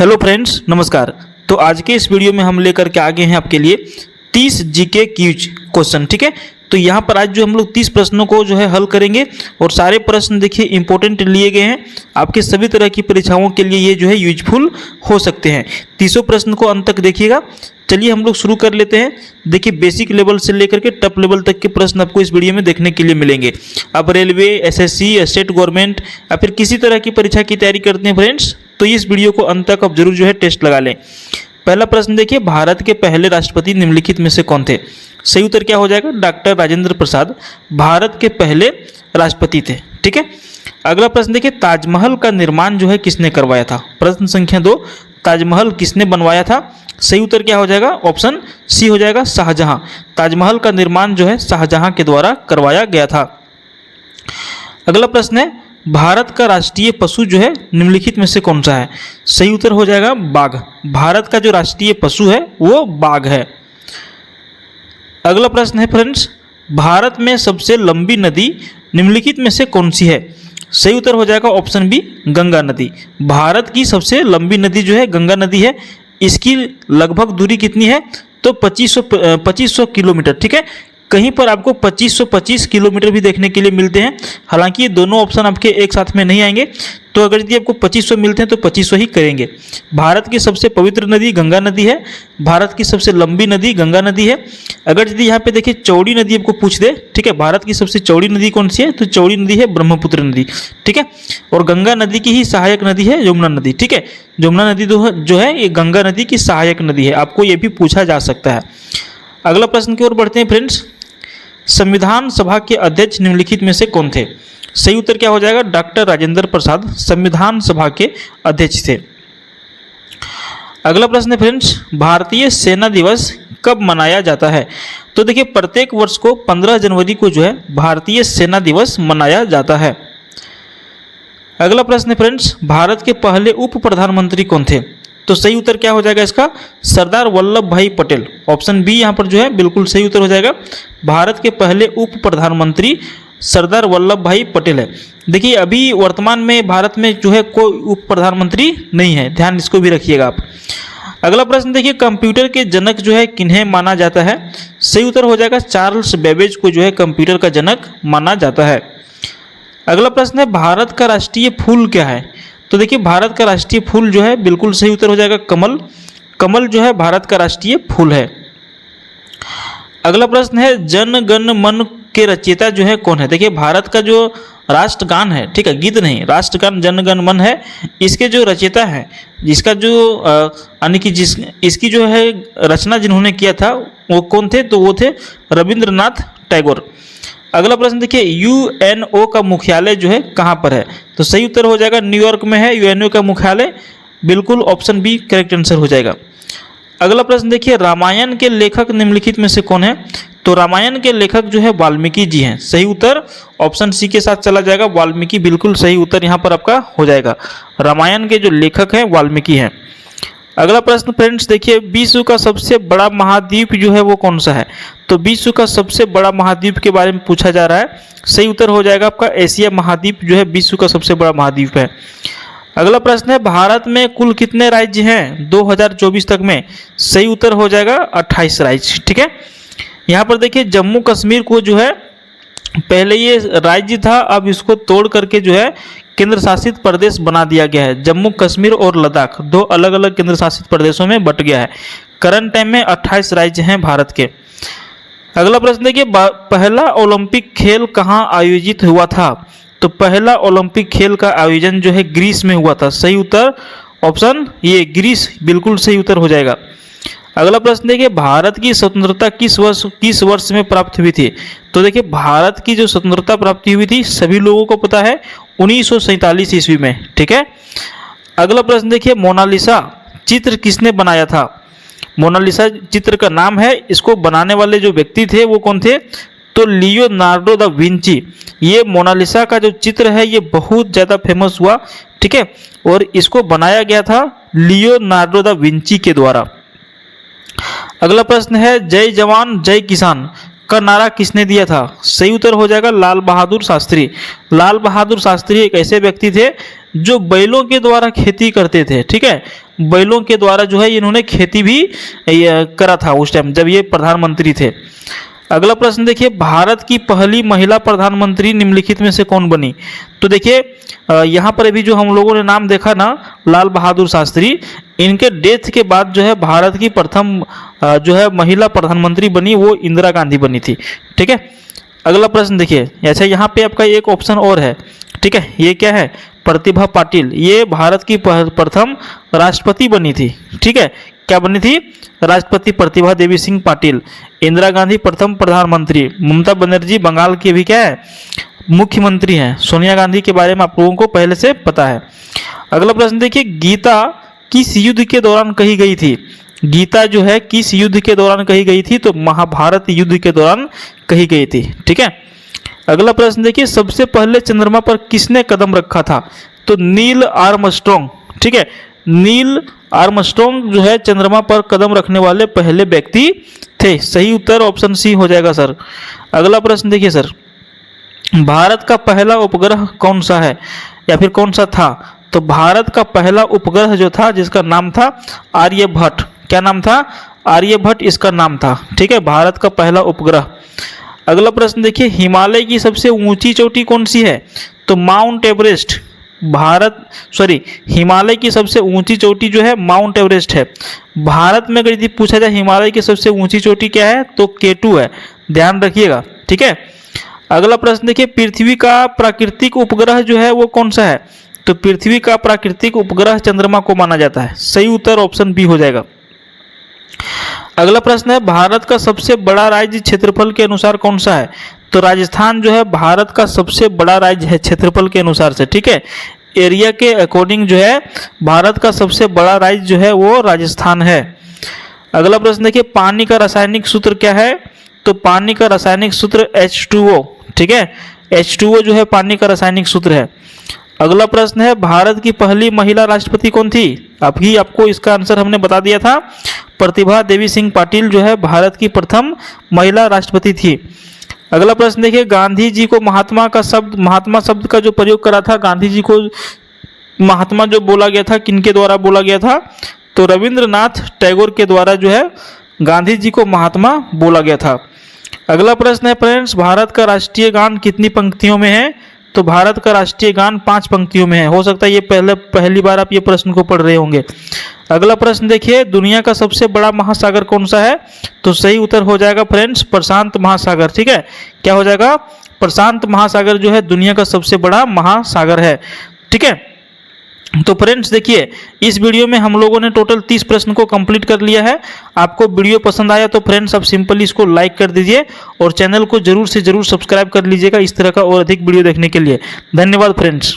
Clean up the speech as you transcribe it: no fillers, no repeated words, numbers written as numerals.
Hello friends, नमस्कार। तो आज के इस वीडियो में हम लेकर के आ गए हैं आपके लिए 30 जीके क्यूज क्वेश्चन। ठीक है, तो यहाँ पर आज जो हम लोग 30 प्रश्नों को जो है हल करेंगे और सारे प्रश्न देखिए इंपॉर्टेंट लिए गए हैं। आपके सभी तरह की परीक्षाओं के लिए ये जो है यूजफुल हो सकते हैं। 30 प्रश्न को अंत तक देखिएगा। चलिए हम लोग शुरू कर लेते हैं। देखिए बेसिक लेवल से लेकर के टॉप लेवल तक के प्रश्न आपको इस वीडियो में देखने के लिए मिलेंगे। अब रेलवे, एसएससी, स्टेट गवर्नमेंट या फिर किसी तरह की परीक्षा की तैयारी करते हैं फ्रेंड्स, तो इस वीडियो को अंत तक आप जरूर जो है टेस्ट लगा लें। पहला प्रश्न देखिए, भारत के पहले राष्ट्रपति निम्नलिखित में से कौन थे? सही उत्तर क्या हो जाएगा? डॉक्टर राजेंद्र प्रसाद भारत के पहले राष्ट्रपति थे। ठीक है, अगला प्रश्न देखिए, ताजमहल का निर्माण जो है किसने करवाया था? प्रश्न संख्या 2, ताजमहल किसने बनवाया था? सही उत्तर क्या हो जाएगा? ऑप्शन सी हो जाएगा, शाहजहां। ताजमहल का निर्माण जो है शाहजहां के द्वारा करवाया गया था। अगला प्रश्न है, भारत का राष्ट्रीय पशु जो है निम्नलिखित में से कौन सा है? सही उत्तर हो जाएगा बाघ। भारत का जो राष्ट्रीय पशु है वो बाघ है। अगला प्रश्न है फ्रेंड्स, भारत में सबसे लंबी नदी निम्नलिखित में से कौन सी है? सही उत्तर हो जाएगा ऑप्शन बी, गंगा नदी। भारत की सबसे लंबी नदी जो है गंगा नदी है। इसकी लगभग दूरी कितनी है? तो 2500 किलोमीटर। ठीक है, कहीं पर आपको 2525 किलोमीटर भी देखने के लिए मिलते हैं। हालांकि ये दोनों ऑप्शन आपके एक साथ में नहीं आएंगे, तो अगर यदि आपको 2500 मिलते हैं तो 2500 ही करेंगे। भारत की सबसे पवित्र नदी गंगा नदी है। भारत की सबसे लंबी नदी गंगा नदी है। अगर यदि यहाँ पे देखिए चौड़ी नदी आपको पूछ दे, ठीक है, भारत की सबसे चौड़ी नदी कौन सी है? तो चौड़ी नदी है ब्रह्मपुत्र नदी। ठीक है, और गंगा नदी की ही सहायक नदी है यमुना नदी। ठीक है, यमुना नदी जो है ये गंगा नदी की सहायक नदी है। आपको ये भी पूछा जा सकता है। अगला प्रश्न की ओर बढ़ते हैं फ्रेंड्स, संविधान सभा के अध्यक्ष निम्नलिखित में से कौन थे? सही उत्तर क्या हो जाएगा? डॉक्टर राजेंद्र प्रसाद संविधान सभा के अध्यक्ष थे। अगला प्रश्न है फ्रेंड्स, भारतीय सेना दिवस कब मनाया जाता है? तो देखिए प्रत्येक वर्ष को 15 जनवरी को जो है भारतीय सेना दिवस मनाया जाता है। अगला प्रश्न है फ्रेंड्स, भारत के पहले उप प्रधानमंत्री कौन थे? तो सही उत्तर क्या हो जाएगा इसका? सरदार वल्लभ भाई पटेल। ऑप्शन बी यहाँ पर जो है बिल्कुल सही उत्तर हो जाएगा। भारत के पहले उप प्रधानमंत्री सरदार वल्लभ भाई पटेल है। देखिए अभी वर्तमान में भारत में जो है कोई उप प्रधानमंत्री नहीं है, ध्यान इसको भी रखिएगा आप। अगला प्रश्न देखिए, कंप्यूटर के जनक जो है किन्हें माना जाता है? सही उत्तर हो जाएगा चार्ल्स बेबेज को जो है कंप्यूटर का जनक माना जाता है। अगला प्रश्न है, भारत का राष्ट्रीय फूल क्या है? तो देखिए भारत का राष्ट्रीय फूल जो है बिल्कुल सही उत्तर हो जाएगा कमल। कमल जो है भारत का राष्ट्रीय फूल है। अगला प्रश्न है, जन गण मन के रचयिता जो है कौन है? देखिए भारत का जो राष्ट्रगान है, ठीक है, गीत नहीं, राष्ट्रगान जन गण मन है, इसके जो रचयिता हैं, जिसका जो यानी कि इसकी जो है रचना जिन्होंने किया था वो कौन थे? तो वो थे रविंद्रनाथ टैगोर। अगला प्रश्न देखिए, यूएनओ का मुख्यालय जो है कहाँ पर है? तो सही उत्तर हो जाएगा न्यूयॉर्क में है यूएनओ का मुख्यालय। बिल्कुल ऑप्शन बी करेक्ट आंसर हो जाएगा। अगला प्रश्न देखिए, रामायण के लेखक निम्नलिखित में से कौन है? तो रामायण के लेखक जो है वाल्मीकि जी हैं। सही उत्तर ऑप्शन सी के साथ चला जाएगा, वाल्मीकि बिल्कुल सही उत्तर यहाँ पर आपका हो जाएगा। रामायण के जो लेखक हैं वाल्मीकि हैं। अगला प्रश्न फ्रेंड्स देखिए, विश्व का सबसे बड़ा महाद्वीप जो है वो कौन सा है? तो विश्व का सबसे बड़ा महाद्वीप के बारे में पूछा जा रहा है। सही उत्तर हो जाएगा आपका एशिया महाद्वीप जो है विश्व का सबसे बड़ा महाद्वीप है। अगला प्रश्न है, भारत में कुल कितने राज्य हैं 2024 तक में? सही उत्तर हो जाएगा 28 राज्य। ठीक है, यहाँ पर देखिए जम्मू कश्मीर को जो है पहले ये राज्य था, अब इसको तोड़ करके जो है केंद्र शासित प्रदेश बना दिया गया है। जम्मू कश्मीर और लद्दाख दो अलग अलग केंद्र शासित प्रदेशों में बट गया है। करंट टाइम में 28 राज्य हैं भारत के। अगला प्रश्न देखिए, पहला ओलंपिक खेल कहाँ आयोजित हुआ था? तो पहला ओलंपिक खेल का आयोजन जो है ग्रीस में हुआ था। सही उत्तर ऑप्शन ये ग्रीस बिल्कुल सही उत्तर हो जाएगा। अगला प्रश्न देखिए, भारत की स्वतंत्रता किस वर्ष में प्राप्त हुई थी? तो देखिए भारत की जो स्वतंत्रता प्राप्ति हुई थी सभी लोगों को पता है 1947 ईस्वी में। ठीक है, अगला प्रश्न देखिए, मोनालिसा चित्र किसने बनाया था? मोनालिसा चित्र का नाम है, इसको बनाने वाले जो व्यक्ति थे वो कौन थे? तो लियोनार्डो दा विंची। ये मोनालिसा का जो चित्र है ये बहुत ज़्यादा फेमस हुआ। ठीक है, और इसको बनाया गया था लियोनार्डो दा विंची के द्वारा। अगला प्रश्न है, जय जवान जय किसान का नारा किसने दिया था? सही उत्तर हो जाएगा लाल बहादुर शास्त्री। लाल बहादुर शास्त्री एक ऐसे व्यक्ति थे जो बैलों के द्वारा खेती करते थे, ठीक है, बैलों के द्वारा जो है इन्होंने खेती भी करा था उस टाइम जब ये प्रधानमंत्री थे। अगला प्रश्न देखिए, भारत की पहली महिला प्रधानमंत्री निम्नलिखित में से कौन बनी? तो देखिए यहाँ पर अभी जो हम लोगों ने नाम देखा ना लाल बहादुर शास्त्री, इनके डेथ के बाद जो है भारत की प्रथम जो है महिला प्रधानमंत्री बनी वो इंदिरा गांधी बनी थी, ठीक है। अगला प्रश्न देखिए, अच्छा यहाँ पे आपका एक ऑप्शन और है, ठीक है, ये क्या है? प्रतिभा पाटिल, ये भारत की प्रथम राष्ट्रपति बनी थी, ठीक है, क्या बनी थी? राष्ट्रपति प्रतिभा देवी सिंह पाटिल। इंदिरा गांधी प्रथम प्रधानमंत्री, ममता बनर्जी बंगाल की भी क्या है? मुख्यमंत्री हैं। सोनिया गांधी के बारे में आप लोगों को पहले से पता है। अगला प्रश्न देखिए, गीता किस युद्ध के दौरान कही गई थी? गीता जो है किस युद्ध के दौरान कही गई थी? तो महाभारत युद्ध के दौरान कही गई थी, ठीक है। अगला प्रश्न देखिए, सबसे पहले चंद्रमा पर किसने कदम रखा था? तो नील आर्मस्ट्रॉन्ग, ठीक है, नील आर्मस्ट्रॉन्ग जो है चंद्रमा पर कदम रखने वाले पहले व्यक्ति थे। सही उत्तर ऑप्शन सी हो जाएगा सर। अगला प्रश्न देखिए सर, भारत का पहला उपग्रह कौन सा है या फिर कौन सा था? तो भारत का पहला उपग्रह जो था जिसका नाम था आर्यभट्ट, क्या नाम था? आर्यभट्ट इसका नाम था, ठीक है, भारत का पहला उपग्रह। अगला प्रश्न देखिए, हिमालय की सबसे ऊंची चोटी कौन सी है? तो माउंट एवरेस्ट। हिमालय की सबसे ऊंची चोटी जो है माउंट एवरेस्ट है। भारत में अगर यदि पूछा जाए हिमालय की सबसे ऊंची चोटी क्या है तो K2 है, ध्यान रखिएगा, ठीक है। अगला प्रश्न देखिए, पृथ्वी का प्राकृतिक उपग्रह जो है वो कौन सा है? तो पृथ्वी का प्राकृतिक उपग्रह चंद्रमा को माना जाता है। सही उत्तर ऑप्शन बी हो जाएगा। अगला प्रश्न है, भारत का सबसे बड़ा राज्य क्षेत्रफल के अनुसार कौन सा है? तो राजस्थान जो है भारत का सबसे बड़ा राज्य है क्षेत्रफल के अनुसार से, ठीक है, एरिया के अकॉर्डिंग जो है भारत का सबसे बड़ा राज्य जो है वो राजस्थान है। अगला प्रश्न देखिए, पानी का रासायनिक सूत्र क्या है? तो पानी का रासायनिक सूत्र H2O, ठीक है, H2O जो है पानी का रासायनिक सूत्र है। अगला प्रश्न है, भारत की पहली महिला राष्ट्रपति कौन थी? अभी आपको इसका आंसर हमने बता दिया था, प्रतिभा देवी सिंह पाटिल जो है भारत की प्रथम महिला राष्ट्रपति थी। अगला प्रश्न देखिए, गांधी जी को महात्मा शब्द का जो प्रयोग करा था, गांधी जी को महात्मा जो बोला गया था किनके द्वारा बोला गया था? तो रविंद्रनाथ टैगोर के द्वारा जो है गांधी जी को महात्मा बोला गया था। अगला प्रश्न है फ्रेंड्स, भारत का राष्ट्रीय गान कितनी पंक्तियों में है? तो भारत का राष्ट्रीय गान 5 पंक्तियों में है। हो सकता है ये पहली बार आप ये प्रश्न को पढ़ रहे होंगे। अगला प्रश्न देखिए, दुनिया का सबसे बड़ा महासागर कौन सा है? तो सही उत्तर हो जाएगा फ्रेंड्स प्रशांत महासागर, ठीक है, क्या हो जाएगा? प्रशांत महासागर जो है दुनिया का सबसे बड़ा महासागर है, ठीक है। तो फ्रेंड्स देखिए, इस वीडियो में हम लोगों ने टोटल 30 प्रश्न को कंप्लीट कर लिया है। आपको वीडियो पसंद आया तो फ्रेंड्स आप सिंपली इसको लाइक कर दीजिए और चैनल को जरूर से जरूर सब्सक्राइब कर लीजिएगा इस तरह का और अधिक वीडियो देखने के लिए। धन्यवाद फ्रेंड्स।